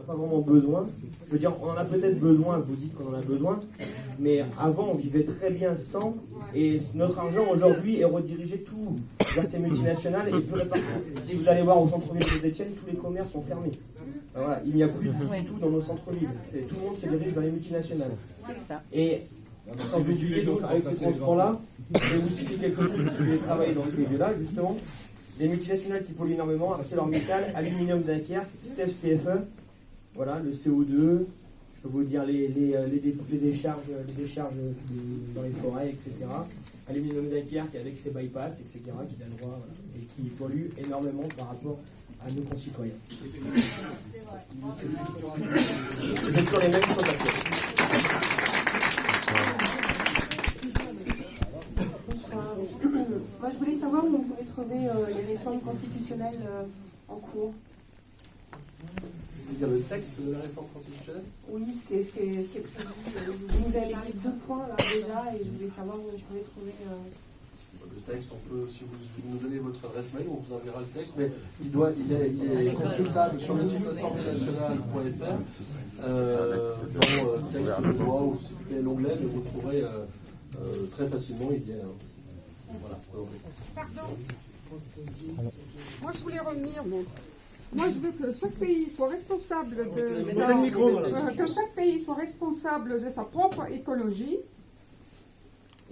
pas vraiment besoin. Je veux dire, on en a peut-être besoin, vous dites qu'on en a besoin, mais avant on vivait très bien sans, et notre argent aujourd'hui est redirigé tout vers ces multinationales et plus réparti. Si vous allez voir au centre-ville de Saint-Étienne, tous les commerces sont fermés. Voilà, il n'y a plus du tout dans nos centres-villes. Tout le monde se dirige vers les multinationales. Et sans oublier, donc, avec ces transports-là, je vais vous citer quelques trucs, parce que j'ai travaillé dans ce milieu-là, justement. Les multinationales qui polluent énormément, ArcelorMittal, Aluminium Dunkerque, Stef CFE, voilà, le CO2, je peux vous dire les décharges dans les forêts, etc. Aluminium Dunkerque avec ses bypass, etc., qui donne droit, voilà, et qui polluent énormément par rapport à nos concitoyens. C'est toujours les mêmes qui sont passés. Moi, je voulais savoir où on pouvait trouver les réformes constitutionnelles en cours. Vous voulez dire le texte de la réforme constitutionnelle? Oui, ce qui est prévu. Vous nous avez écrit 2 points là déjà, et je voulais savoir où je pouvais trouver. Le texte, on peut, si vous nous donnez votre adresse mail, on vous enverra le texte, mais il est consultable sur le site assemblée-nationale.fr dans texte de loi, ou je ne sais plus quel est l'onglet, mais vous le trouverez très facilement. Il y a, voilà. Pardon. Moi, je voulais revenir. Moi, je veux que chaque pays soit responsable que chaque pays soit responsable de sa propre écologie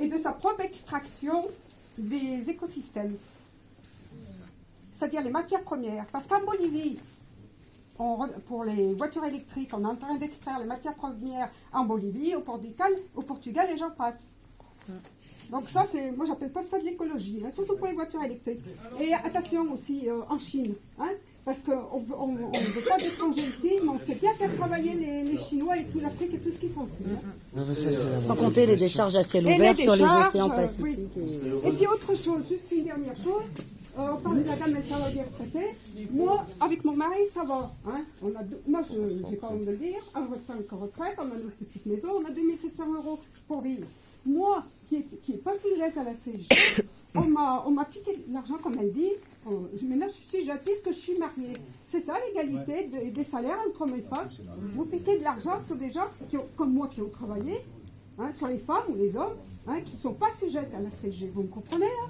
et de sa propre extraction des écosystèmes. C'est-à-dire les matières premières. Parce qu'en Bolivie, pour les voitures électriques, on est en train d'extraire les matières premières en Bolivie, au Portugal et j'en passe. Donc ça, moi j'appelle pas ça de l'écologie, hein, surtout pour les voitures électriques. Et attention aussi en Chine, hein, parce qu'on ne veut pas d'étrangers ici, mais on sait bien faire travailler les Chinois et tout l'Afrique et tout ce qui s'ensuit. Hein. Sans compter les décharges à ciel ouvert sur les océans Pacifiques. Oui. Et puis autre chose, juste une dernière chose, on parle de la dame et ça va bien retraitée. Moi, avec mon mari, ça va. Hein. Moi, je n'ai pas honte de le dire, en retraite, on a notre petite maison, on a 2700 € pour vivre. Moi, qui n'est pas sujette à la CSG, on m'a piqué de l'argent, comme elle dit. Maintenant, je suis sujette puisque je suis mariée. C'est ça l'égalité des salaires entre hommes et femmes. Vous piquez de l'argent sur des gens comme moi qui ont travaillé, hein, sur les femmes ou les hommes, hein, qui ne sont pas sujettes à la CSG. Vous me comprenez là?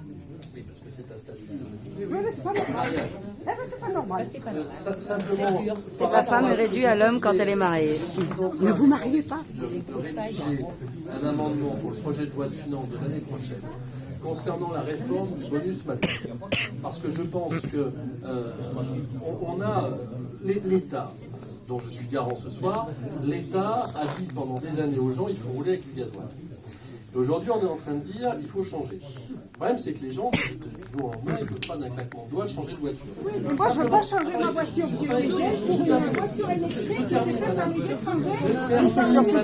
Oui, parce que c'est un statut. Oui, mais c'est pas normal. Eh ben, c'est pas normal. Simplement, La femme est réduite à l'homme quand elle est mariée. Ne vous mariez pas. de rédiger un amendement pour le projet de loi de finances de l'année prochaine concernant la réforme du bonus malus. Parce que je pense que on a l'État, dont je suis garant ce soir, l'État a dit pendant des années aux gens il faut rouler avec du gasoil. Et aujourd'hui, on est en train de dire il faut changer. Le problème, c'est que les gens, du jour au lendemain, ils ne peuvent pas d'un claquement de doigts changer de voiture. Oui, mais moi, je ne veux pas changer ma voiture biologique pour une voiture électrique qui était faite par les étrangers. Et c'est surtout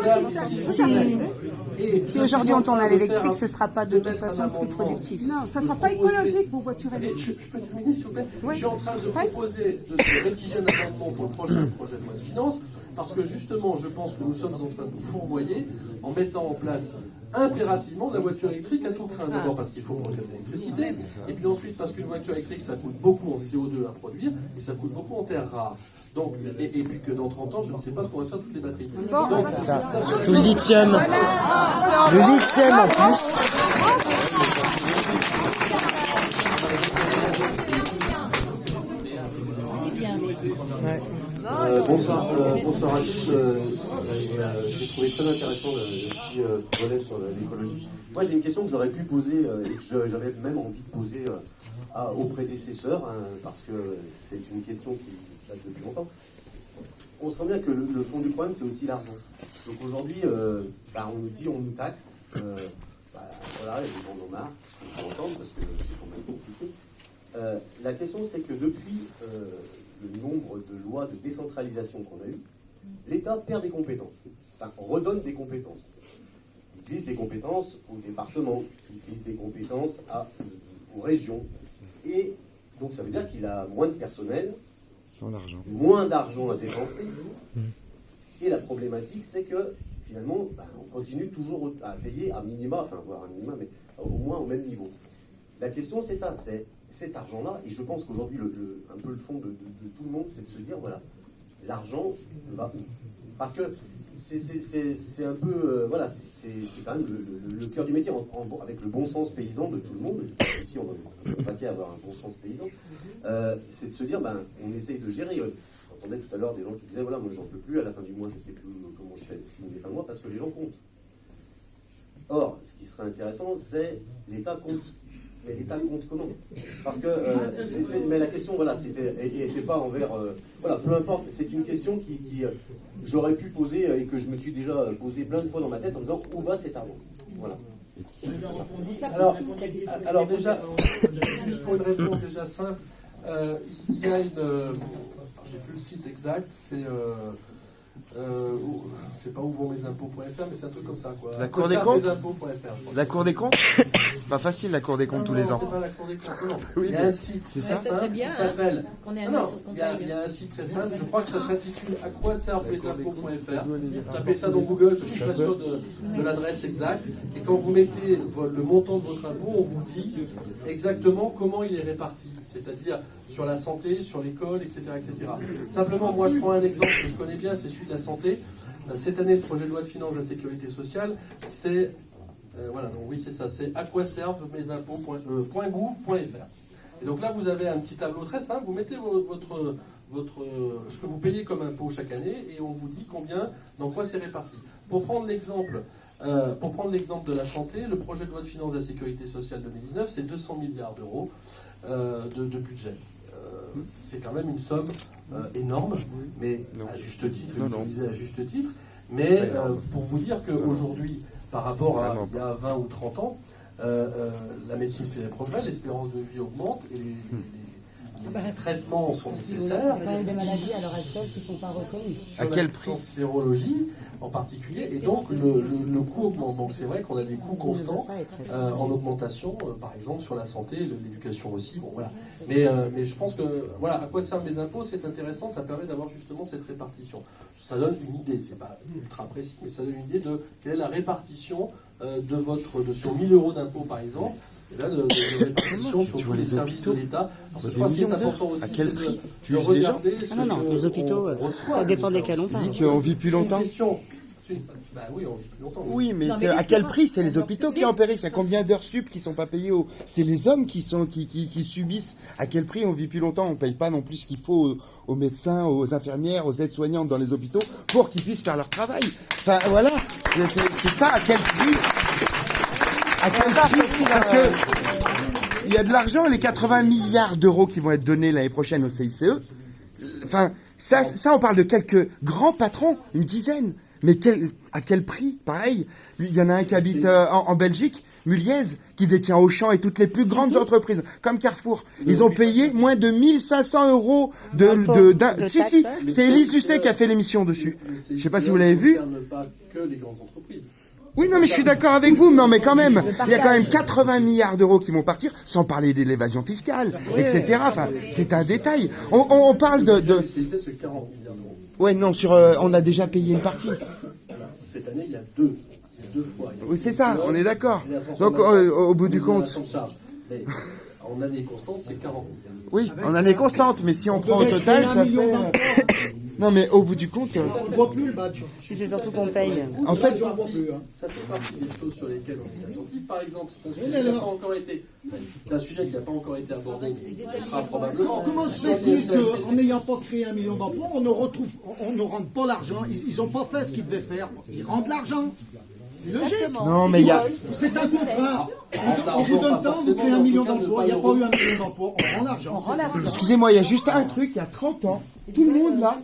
si aujourd'hui on tourne à l'électrique, ce ne sera pas de toute façon plus productif. Non, ça ne sera pas écologique vos voitures électriques. Je peux terminer, s'il vous plaît. Oui. Je suis en train de proposer de rédiger un amendement pour le prochain projet de loi de finances, parce que justement, je pense que nous sommes en train de nous fourvoyer en mettant en place impérativement la voiture électrique à tout craint. D'abord parce qu'il faut produire de l'électricité, et puis ensuite parce qu'une voiture électrique, ça coûte beaucoup en CO2 à produire, et ça coûte beaucoup en terres rares. Donc, et puis que dans 30 ans, je ne sais pas ce qu'on va faire de toutes les batteries. Donc, Ça, tout le lithium. Le lithium en plus. Bonsoir à tous. J'ai trouvé très intéressant le petit volet sur l'écologie. Moi, j'ai une question que j'aurais pu poser et que j'avais même envie de poser aux prédécesseurs, hein, parce que c'est une question qui date depuis longtemps. On sent bien que le fond du problème, c'est aussi l'argent. Donc aujourd'hui, on nous dit, on nous taxe. Voilà, les gens en ont marre, on peut entendre, parce que c'est quand même compliqué. La question, c'est que depuis le nombre de lois de décentralisation qu'on a eues, l'État perd des compétences, enfin redonne des compétences. Il glisse des compétences aux départements, il glisse des compétences aux régions. Et donc ça veut dire qu'il a moins de personnel, moins d'argent à dépenser. Et la problématique, c'est que finalement, on continue toujours à payer à minima, enfin voire à minima, mais au moins au même niveau. La question, c'est ça, c'est cet argent-là, et je pense qu'aujourd'hui, un peu le fond de tout le monde, c'est de se dire, voilà, l'argent va où? Parce que c'est un peu, voilà, c'est quand même le cœur du métier, avec le bon sens paysan de tout le monde. Ici, on va pas qu'à avoir un bon sens paysan. C'est de se dire, on essaye de gérer. J'entendais tout à l'heure des gens qui disaient, voilà, moi j'en peux plus, à la fin du mois, je sais plus comment je fais les fins de mois, parce que les gens comptent. Or, ce qui serait intéressant, c'est l'État compte. Mais l'État compte comment? Parce que, mais la question, voilà, et c'est pas envers, voilà, peu importe, c'est une question qui j'aurais pu poser et que je me suis déjà posé plein de fois dans ma tête en me disant, où va cet argent? Voilà. Alors déjà, juste pour une réponse déjà simple, il y a une, j'ai plus le site exact, c'est pas où vont mes impôts.fr, mais c'est un truc comme ça, quoi. La Cour des comptes. La Cour des comptes. Pas facile, la Cour des comptes tous les ans. C'est pas la Cour des comptes, non. Oui, il y a un site très simple qui s'appelle. Il y a un site très simple. Je crois que ça s'intitule À quoi servent les impôts.fr. Tapez ça dans Google, je suis pas sûr de l'adresse exacte. Et quand vous mettez le montant de votre impôt, on vous dit exactement comment il est réparti. C'est-à-dire sur la santé, sur l'école, etc., etc. Simplement, moi, je prends un exemple que je connais bien, c'est celui de la santé. Cette année, le projet de loi de finances de la sécurité sociale, c'est voilà, donc oui, c'est ça, c'est à quoi servent mes impôts.gouv.fr. Et donc là, vous avez un petit tableau très simple, vous mettez ce que vous payez comme impôt chaque année et on vous dit combien, dans quoi c'est réparti. Pour prendre l'exemple de la santé, le projet de loi de finances de la sécurité sociale 2019, c'est 200 milliards d'euros de budget. C'est quand même une somme énorme, mais à juste titre, utilisée à juste titre. Mais pour vous dire qu'aujourd'hui, par rapport à il y a 20 ou 30 ans, la médecine fait des progrès, l'espérance de vie augmente et les traitements sont nécessaires. Il y a quand même des maladies à l'heure actuelle qui ne sont pas reconnues. À quel prix? Sérologie en particulier, et donc le coût augmente. Donc c'est vrai qu'on a des coûts constants en augmentation, par exemple sur la santé, l'éducation aussi. Bon, voilà. Mais je pense que voilà, à quoi servent les impôts, c'est intéressant, ça permet d'avoir justement cette répartition. Ça donne une idée, c'est pas ultra précis, mais ça donne une idée de quelle est la répartition sur 1000 euros d'impôts par exemple. Et là, de répartition sur tous les services de l'État. Parce que je pense que c'est important aussi, c'est de regarder ce que les hôpitaux, ça dépend desquels on parle. On dit qu'on vit plus longtemps. Bah oui, on vit plus longtemps. Oui, mais à quel prix? C'est les hôpitaux qui en périssent. Il y a combien d'heures sup qui sont pas payées? C'est les hommes qui subissent. À quel prix on vit plus longtemps? On paye pas non plus ce qu'il faut aux médecins, aux infirmières, aux aides-soignantes dans les hôpitaux pour qu'ils puissent faire leur travail. Enfin, voilà. C'est ça, à quel prix? Parce que il y a de l'argent, les 80 milliards d'euros qui vont être donnés l'année prochaine au CICE. Enfin, ça, on parle de quelques grands patrons, une dizaine. Mais à quel prix? Pareil, il y en a un qui habite en Belgique, Muliez, qui détient Auchan et toutes les plus grandes entreprises, comme Carrefour. Ils ont payé moins de 1500 euros Si, c'est Élise Lucet qui a fait l'émission dessus. Je ne sais pas si vous l'avez vu. Ça ne concerne pas que les grandes entreprises. Oui, non, mais je suis d'accord avec vous. Non, mais quand même, il y a quand même 80 milliards d'euros qui vont partir, sans parler de l'évasion fiscale, etc. Enfin, c'est un détail. On parle de... Le CICE, c'est 40 milliards d'euros. Ouais, non, on a déjà payé une partie. Cette année, il y a deux fois. Oui, c'est ça, on est d'accord. Donc, au bout du compte... Mais en année constante, c'est 40 milliards. Oui, en année constante, mais si on prend au total, ça fait... Non, mais au bout du compte... On ne voit plus le badge. C'est surtout qu'on paye. En fait, ça fait partie des choses sur lesquelles on est attentif. Par exemple, c'est un sujet qui n'a pas encore été abordé, mais qui sera probablement... Comment se fait-il qu'en n'ayant pas créé 1 million d'emplois, on ne rende pas l'argent? Ils n'ont pas fait ce qu'ils devaient faire. Ils rendent l'argent. C'est logique. Non, mais il y a... C'est un contrat. On vous donne temps, vous créez 1 million d'emplois. Il n'y a pas eu 1 million d'emplois. On rend l'argent. Excusez-moi, il y a juste un truc, il y a 30 ans, tout le monde là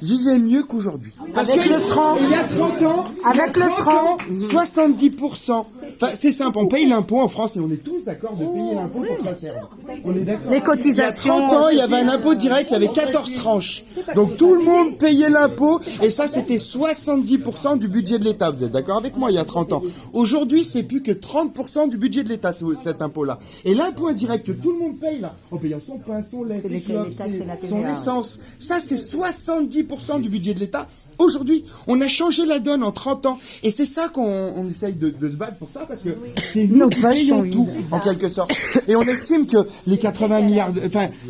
vivait mieux qu'aujourd'hui. Parce Avec que le franc. Il y a 30 ans, Avec le franc. 70%. Enfin, c'est simple, on paye l'impôt en France et on est tous d'accord de payer l'impôt pour que ça serve. On est d'accord. Les cotisations. Il y a 30 ans, il y avait un impôt direct, il y avait 14 tranches. Donc tout le monde payait l'impôt et ça c'était 70% du budget de l'État. Vous êtes d'accord avec moi, il y a 30 ans. Aujourd'hui, c'est plus que 30% du budget de l'État, cet impôt-là. Et l'impôt indirect que tout le monde paye là, en payant son pain, son lait, ses clopes, son essence, ça c'est 70% du budget de l'État aujourd'hui, on a changé la donne en 30 ans. Et c'est ça qu'on essaye de se battre pour ça, parce que c'est nous qui payons tout, en quelque sorte. Et on estime que les 80 milliards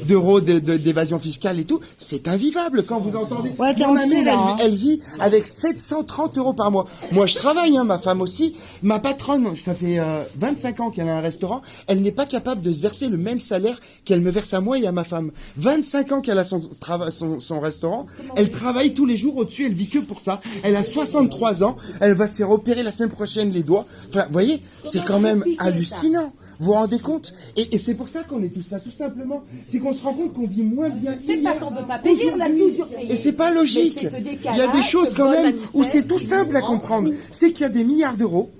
d'euros d'évasion fiscale et tout, c'est invivable quand vous entendez. Ouais, t'es Moi, ma en dessous, mère, là, hein. elle vit avec 730 euros par mois. Moi, je travaille, hein, ma femme aussi. Ma patronne, ça fait 25 ans qu'elle a un restaurant. Elle n'est pas capable de se verser le même salaire qu'elle me verse à moi et à ma femme. 25 ans qu'elle a son restaurant. Elle travaille tous les jours au-dessus. Elle vit que pour ça. Elle a 63 ans. Elle va se faire opérer la semaine prochaine les doigts. Enfin, vous voyez, c'est quand même hallucinant. Vous vous rendez compte? Et c'est pour ça qu'on est tous là, tout simplement. C'est qu'on se rend compte qu'on vit moins bien C'est hier pas qu'on ne peut pas payer, on a toujours payé. et c'est pas logique. Mais c'est ce décalage, Il y a des choses ce quand vol même où manifeste c'est tout qui simple à nous rend comprendre. C'est qu'il y a des milliards d'euros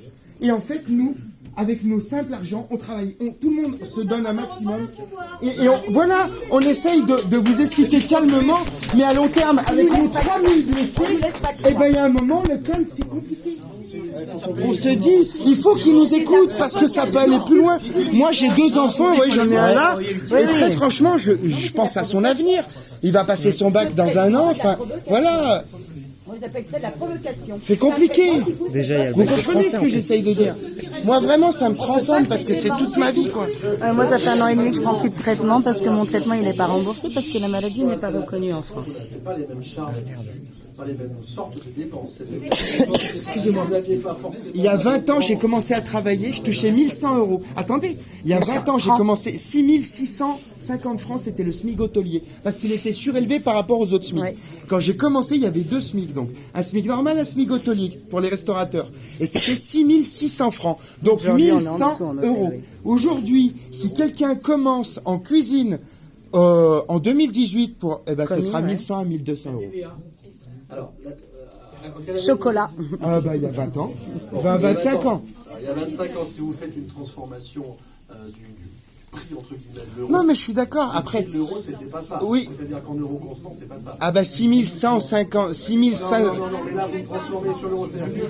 et en fait nous, avec nos simples argent, on travaille, tout le monde se donne un maximum. Et voilà, on essaye de vous expliquer calmement, mais à long terme, avec nos 3000 blessés, eh ben il y a un moment, le calme c'est compliqué. On se dit, il faut qu'ils nous écoutent parce que ça peut aller plus loin. Moi, j'ai 2 enfants, ouais, j'en ai un là. Et très franchement, je pense à son avenir. Il va passer son bac dans 1 an. Enfin, voilà. On appelle ça de la provocation. C'est compliqué. Vous comprenez ce que j'essaye de dire? Moi, vraiment, ça me transcende parce que c'est toute ma vie, quoi. Moi, ça fait 1 an et demi que je prends plus de traitement parce que mon traitement, il n'est pas remboursé parce que la maladie n'est pas reconnue en France. C'est pas les mêmes charges, pas les mêmes sortes de dépenses. Excusez-moi, vous n'aviez pas forcément. Il y a 20 ans, j'ai commencé à travailler, je touchais 1100 euros. Attendez, il y a 20 ans, j'ai commencé 6650 francs, c'était le SMIC hôtelier, parce qu'il était surélevé par rapport aux autres SMIC. Ouais. Quand j'ai commencé, il y avait 2 SMIC, donc un SMIC normal, un SMIC hôtelier pour les restaurateurs. Et c'était 6600 francs, donc Aujourd'hui, on est en 1100 dessous en hôtel, euros. oui. Aujourd'hui, si quelqu'un commence en cuisine en 2018, ce Commis, sera ouais. 1100 à 1200 euros. Alors, Chocolat. Il y a 20 ans, 25 ans. Il y a 25 ans, si vous faites une transformation du prix entre guillemets de l'euro. Non, mais je suis d'accord. Après, L'euro, c'était pas ça. Oui. C'est-à-dire qu'en euros constants, c'est pas ça. ah bah 6150, 6100. Non, mais là, vous transformez sur l'euro, c'est-à-dire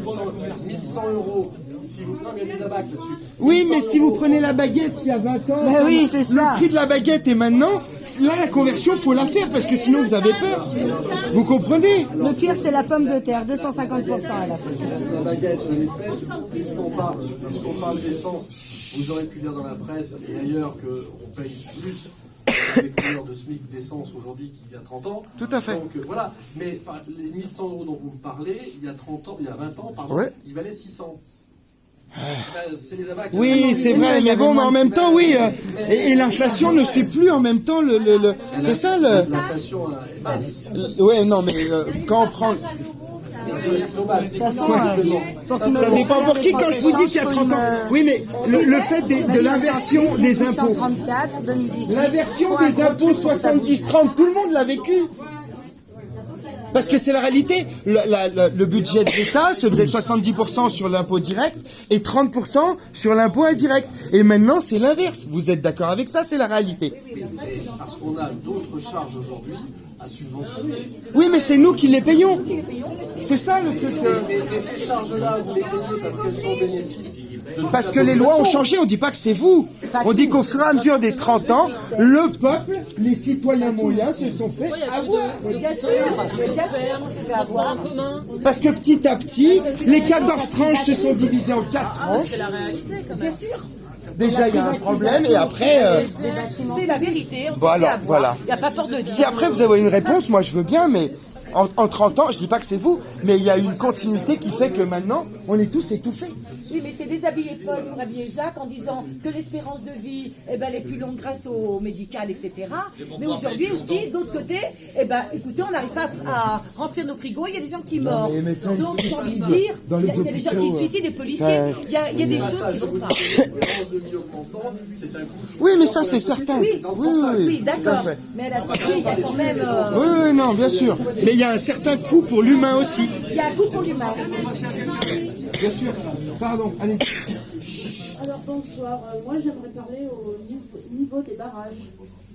1100 euros. Si vous... Non, mais il y a des abacs là-dessus. Oui, 1100 mais si vous euros. prenez la baguette il y a 20 ans, Bah oui, c'est ça. le prix de la baguette et maintenant, là la conversion, faut la faire parce que sinon vous avez peur. Vous comprenez? Le pire, c'est la pomme de terre, 250% à la fin. La baguette, je l'ai faite. Puisqu'on parle d'essence, vous aurez pu lire dans la presse et ailleurs qu'on paye plus les couleurs de SMIC d'essence aujourd'hui qu'il y a 30 ans. Tout à fait. Donc voilà. Mais les 1100 euros dont vous me parlez, il y a 20 ans, pardon, Ouais. ils valaient 600. C'est les abacs. Oui, c'est vrai, mais bon, mais en même temps, oui. Et l'inflation ne suit plus en même temps c'est ça le. L'inflation est basse. Ouais, non, mais quand on prend. Ça dépend pour qui. Quand je vous dis qu'il y a 30 ans. Oui, mais le fait de l'inversion des impôts. 134, 2018. L'inversion des impôts 70-30, tout le monde l'a vécu. Parce que c'est la réalité. Le budget de l'État se faisait 70% sur l'impôt direct et 30% sur l'impôt indirect. Et maintenant, c'est l'inverse. Vous êtes d'accord avec ça? C'est la réalité. Parce qu'on a d'autres charges aujourd'hui à subventionner. Oui, mais c'est nous qui les payons. C'est ça le truc. Mais ces charges-là, vous les payez parce qu'elles sont au bénéfice de toute Parce la que les lois ont population. changé, on dit pas que c'est vous. On dit qu'au fur et à mesure des 30 ans, le peuple, les citoyens moyens se sont fait avoir. Parce que petit à petit, les 14 tranches se sont divisées en 4 tranches. Déjà, il y a un problème et après... C'est la vérité. On Voilà, voilà. Il n'y a pas peur de dire. Si après vous avez une réponse, moi je veux bien, mais en 30 ans, je dis pas que c'est vous, mais il y a une continuité qui fait que maintenant, on est tous étouffés. Oui, mais c'est déshabiller Paul pour habiller Jacques en disant que l'espérance de vie elle est plus longue grâce au médical, etc. Mais aujourd'hui aussi, d'autre côté, écoutez, on n'arrive pas à remplir nos frigos, il y a des gens qui meurent. les médecins, ils Donc, se j'ai envie de suicident dire, dans il les y a des gens qui hôpitaux, se suicident, des policiers, ouais. il y a des Ça, choses qui je vont vous pas. dis, l'espérance de vie augmentant, c'est un coup sur Oui, mais ça c'est certain. Oui, Oui, d'accord. tout à fait. Mais à la sortie, il y a quand même... Oui, non, bien sûr. Mais il y a un certain coût pour l'humain aussi. il y a un coup pour l'humain. Bien sûr. Pardon, allez. Alors bonsoir, moi j'aimerais parler au niveau des barrages.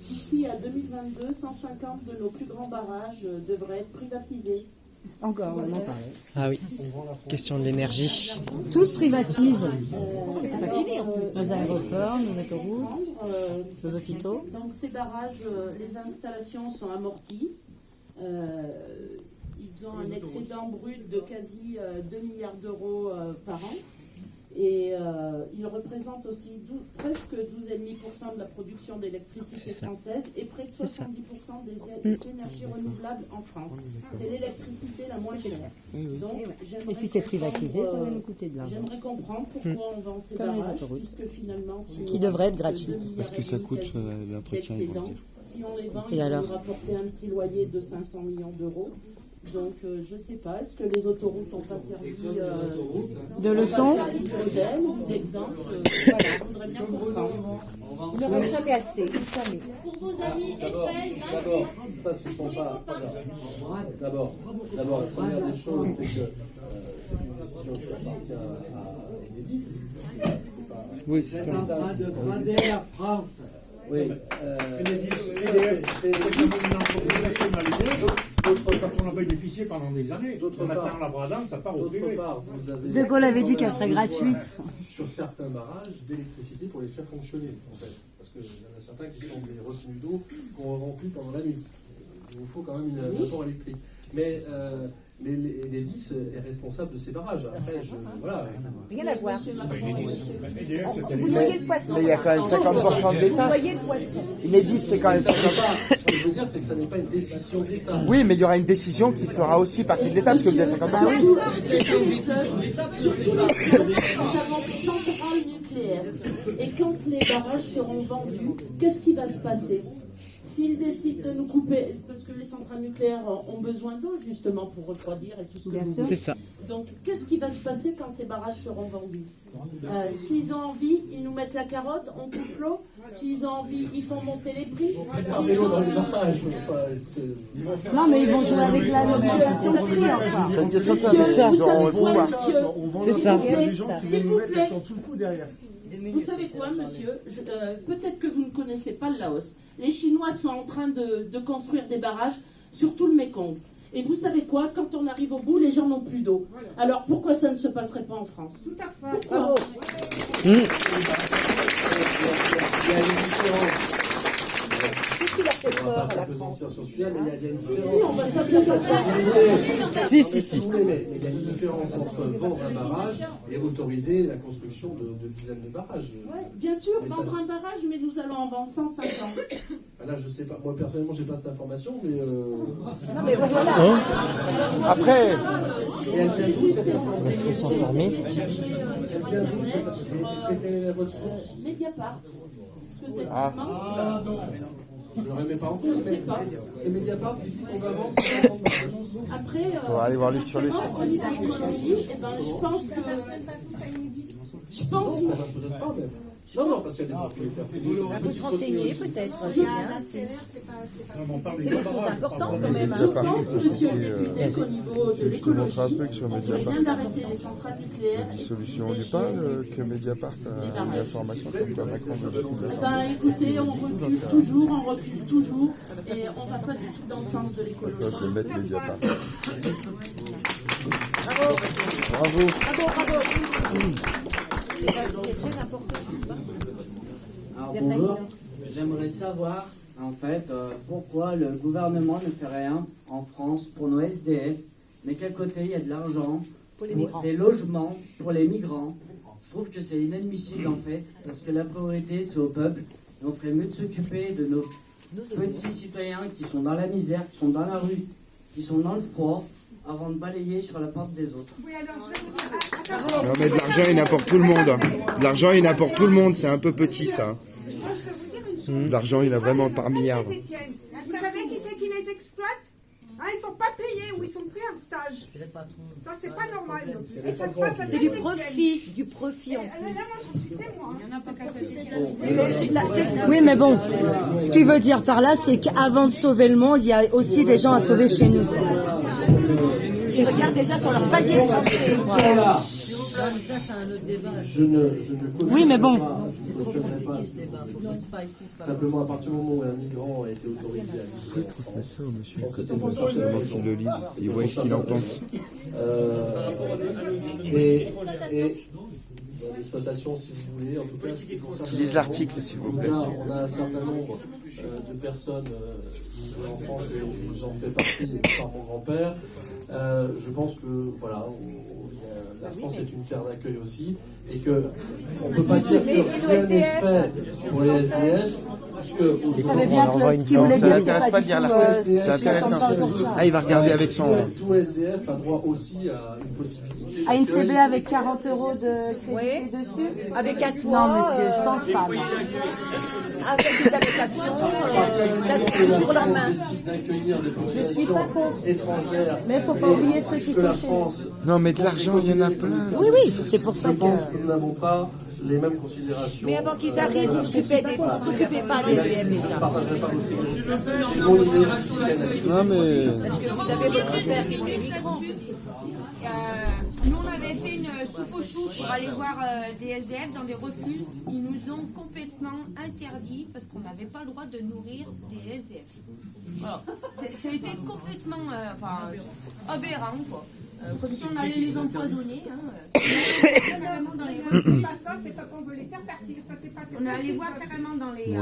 D'ici à 2022, 150 de nos plus grands barrages devraient être privatisés. Encore, on en parlait. Ah oui, question de l'énergie. Tous privatisent. C'est pas fini en plus. Nos aéroports, nos autoroutes, nos hôpitaux. Donc ces barrages, les installations sont amorties. Ils ils ont un excédent brut de quasi 2 milliards d'euros par an. Et ils représentent aussi presque 12,5% de la production d'électricité française et près de 70% des énergies renouvelables en France. C'est l'électricité la moins chère. Donc, Et si c'est privatisé, ça va nous coûter de l'argent. J'aimerais comprendre pourquoi on vend ces barrages, puisque finalement, si Qui devraient être gratuites. Parce que ça coûte l'entretien. si on les vend, Et ils alors vont rapporter un petit loyer de 500 millions d'euros. Donc, je ne sais pas, est-ce que les autoroutes n'ont pas servi de leçon modèle ou d'exemple Voilà, je voudrais bien comprendre. Ils n'auront jamais assez, jamais. Pour vos amis D'abord, ça ce sont pas. D'abord, la première des choses, c'est que c'est une décision qui appartient à Enedis. Oui, c'est ça. C'est en train de brader la France. Oui. C'est une entreprise nationalisée. Quand on a bénéficié pendant des années. Maintenant, la bradance, ça part au privé. De Gaulle avait dit qu'elle serait gratuite. Sur certains barrages, d'électricité pour les faire fonctionner, en fait. Parce qu'il y en a certains qui sont des retenues d'eau qu'on remplit pendant la nuit. Il vous faut quand même un apport électrique. Mais l'Enedis est responsable de ces barrages. Après, voilà. Rien à voir. Vous noyez le poisson. Mais il y a quand même 50% de l'État. Enedis, c'est quand même 50%. Ce que je veux dire, c'est que ça n'est pas une décision d'État. Oui, mais il y aura une décision qui fera aussi partie de l'État, parce que vous avez 50%. Surtout nous avons des centrales nucléaires. Et quand les barrages seront vendus, qu'est-ce qui va se passer ? S'ils décident de nous couper, parce que les centrales nucléaires ont besoin d'eau justement pour refroidir et tout ce que vous voulez. C'est ça. Donc, qu'est-ce qui va se passer quand ces barrages seront vendus ? S'ils ont envie, ils nous mettent la carotte, on coupe l'eau. S'ils ont envie, ils font monter les prix. S'ils ont envie... Non, mais ils vont jouer avec la modulation de prix. C'est une question de ça, ils auront le pouvoir. C'est ça. S'il vous plaît. Vous savez quoi, monsieur peut-être que vous ne connaissez pas le Laos. Les Chinois sont en train de construire des barrages sur tout le Mékong. Et vous savez quoi? Quand on arrive au bout, les gens n'ont plus d'eau. Alors pourquoi ça ne se passerait pas en France? Tout à fait. Pourquoi? Il y a une différence. On va pas s'apesantir sur celui-là, mais il y a une différence. Si. Mais il y a une différence entre vendre un barrage et autoriser la construction de dizaines de barrages. Ouais, bien sûr, vendre un barrage, mais nous allons en vendre 150. Là, je sais pas. Moi, personnellement, j'ai pas cette information, mais. Non, mais voilà. Après. Et elle vient d'où cette information? Il faut s'informer. Elle vient d'où c'est quelle est votre source? Mediapart. Peut-être. Ah. Je ne le remets pas en cause, mais c'est Mediapart qui dit qu'on va vendre. Après, On va aller voir sur le site. au niveau économie, je pense que. Je pense. Non, parce qu'il y a des propriétaires privés. Il faut se renseigner, peut-être. Je C'est des choses importantes, quand même. Je pense, monsieur le député, qu'au niveau de l'écologie, un truc sur on ferait Mediapart. bien d'arrêter les centrales nucléaires. Dissolution du parle que Mediapart a une information comme quoi Macron veut dissoudre l'Assemblée. Écoutez, on recule toujours, et on ne va pas du tout dans le sens de l'écologie. Je vais mettre Mediapart. Bravo. Bravo. C'est très important. Alors bonjour, j'aimerais savoir en fait pourquoi le gouvernement ne fait rien en France pour nos SDF, mais qu'à côté il y a de l'argent pour des logements pour les migrants. Je trouve que c'est inadmissible en fait, parce que la priorité c'est au peuple, et on ferait mieux de s'occuper de nos petits citoyens qui sont dans la misère, qui sont dans la rue, qui sont dans le froid, avant de balayer sur la porte des autres. Oui, alors je vais vous dire. Non mais de l'argent il y en a pour tout le monde. De l'argent il y en a pour tout le monde, c'est un peu petit ça. Moi, je vais vous dire une chose. De l'argent il y en a vraiment par milliards. Saint-Étienne, vous savez qui c'est qui les exploite? Ils sont pas payés ou ils sont pris en stage. Ça, c'est pas normal. Et ça se passe à C'est du Saint-Étienne. profit en Là, plus. moi, j'en suis témoin. Oui, mais bon, ce qu'il veut dire par là, c'est qu'avant de sauver le monde, il y a aussi des gens à sauver chez nous. Ils regardent déjà sur leur palier. Je ne Oui, mais bon. Simplement, à partir du moment où un migrant a été autorisé à vivre en France, ça au monsieur. je pense que c'est une chose Qu'il le lise, il voit ce qu'il en pense. Et dans l'exploitation, si vous voulez, en tout cas, c'est pour ça que Lise l'article, s'il vous plaît. on a un certain nombre de personnes en France, et j'en fais partie par mon grand-père, Je pense que voilà, la France est une terre d'accueil aussi, et que on peut pas dire que rien n'est fait pour les SDF, puisque Vous savez bien que ce qu'il voulait Ça dire, l'intéresse c'est pas pas de du lire tout. l'article. C'est intéressant. Ah, il va regarder avec son. tout SDF a droit aussi à une possibilité. À une d'accueil. CB avec 40 € de crédit dessus. Avec un toit. Non, monsieur, je pense pas. non. Avec des allocations, ça Que c'est la sur leur France main. décide d'accueillir des Je suis populations pas contre. étrangères. Mais il faut pas oublier ceux qui que la sont chez France. Non, mais de l'argent, il y en a plein. Oui, oui, c'est pour ça Je que. pense que nous n'avons pas les mêmes considérations. Mais avant qu'ils arrivent, vous ne s'occupez pas des SDF Je ne déjà. partagerai pas votre idée. J'ai mon idée républicaine là-dessus. Non, mais. Parce que vous avez votre père qui était migrant. Nous, on avait fait une soupe aux choux pour aller voir des SDF dans des refuges. Ils nous ont complètement interdit parce qu'on n'avait pas le droit de nourrir des SDF. Voilà. Ça a été complètement aberrant, quoi. Comme si on allait les empoisonner. Carrément dans les refuges. C'est pas ça, c'est pas qu'on veut les faire partir. Ça, c'est pas. On est allé voir carrément dans les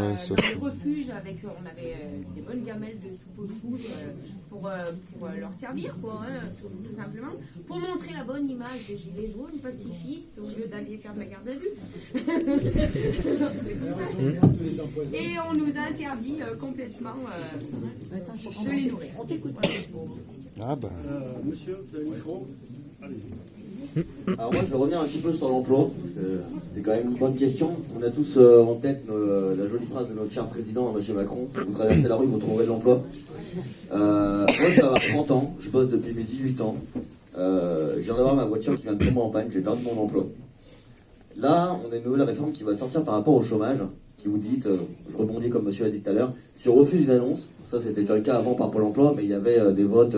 refuges avec, on avait des bonnes gamelles de soupe aux choux pour leur servir, quoi, tout simplement, pour montrer la bonne image des gilets jaunes pacifistes au lieu d'aller faire de la garde à vue. Et on nous a interdit complètement de les nourrir. Ah, bah. Monsieur, vous avez le micro. Alors moi je vais revenir un petit peu sur l'emploi. C'est quand même une bonne question. On a tous en tête la jolie phrase de notre cher président, M. Macron. Vous traversez la rue, vous trouverez de l'emploi. Moi je vais avoir 30 ans, je bosse depuis mes 18 ans. Je viens d'avoir ma voiture qui vient de tomber en panne, j'ai perdu mon emploi. Là, on a une nouvelle réforme qui va sortir par rapport au chômage, qui vous dit, je rebondis comme monsieur a dit tout à l'heure, si on refuse une annonce, ça c'était déjà le cas avant par Pôle emploi, mais il y avait des votes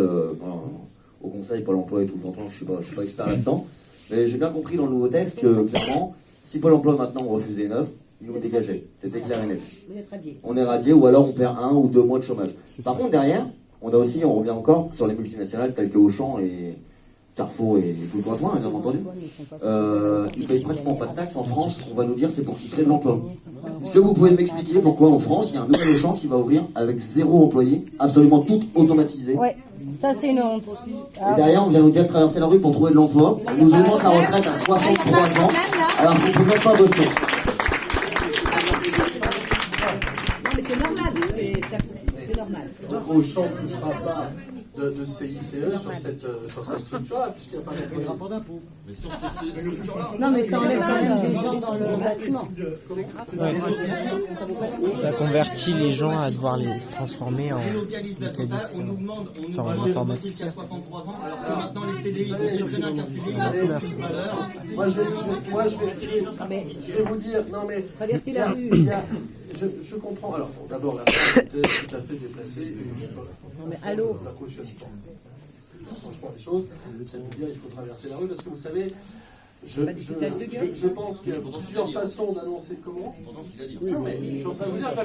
au conseil Pôle emploi et tout, je suis pas expert là-dedans, mais j'ai bien compris dans le nouveau texte que clairement, si Pôle emploi maintenant on refusait une offre, ils nous dégageaient, c'était clair et net. Vous êtes radié. On est radié ou alors on perd 1 ou 2 mois de chômage. Par contre derrière, on a aussi, on revient encore sur les multinationales telles que Auchan et Carrefour et tout le coin, bien entendu. Ils ne payent pratiquement pas de taxes en France, on va nous dire c'est pour qu'ils créent de l'emploi. Est-ce que vous pouvez m'expliquer pourquoi en France il y a un nouvel Auchan qui va ouvrir avec 0 employé, absolument tout automatisé? Ouais, ça c'est une honte. Et derrière on vient nous dire de traverser la rue pour trouver de l'emploi, on nous augmente la retraite à 63 ans, alors qu'on ne peut même pas bosser. Non mais c'est normal, c'est normal. Donc Auchan ne touchera pas de CICE sur cette structure-là, puisqu'il n'y a pas d'impôt. Non, mais ça enlève quand même des gens dans le bâtiment. Ça convertit les gens à devoir se transformer en mécanistes, enfin en informaticiens. Alors que maintenant les CDI, c'est très bien qu'un CDI n'a aucune valeur. Moi je vais vous dire, non mais traverser la rue. Je comprends. Alors d'abord la femme était tout à fait déplacée. Et non mais allô. La caution. Franchement les choses, ça nous dit il faut traverser la rue parce que vous savez. Je pense qu'il y a plusieurs façons d'annoncer comment. Non, mais je suis en train de vous dire,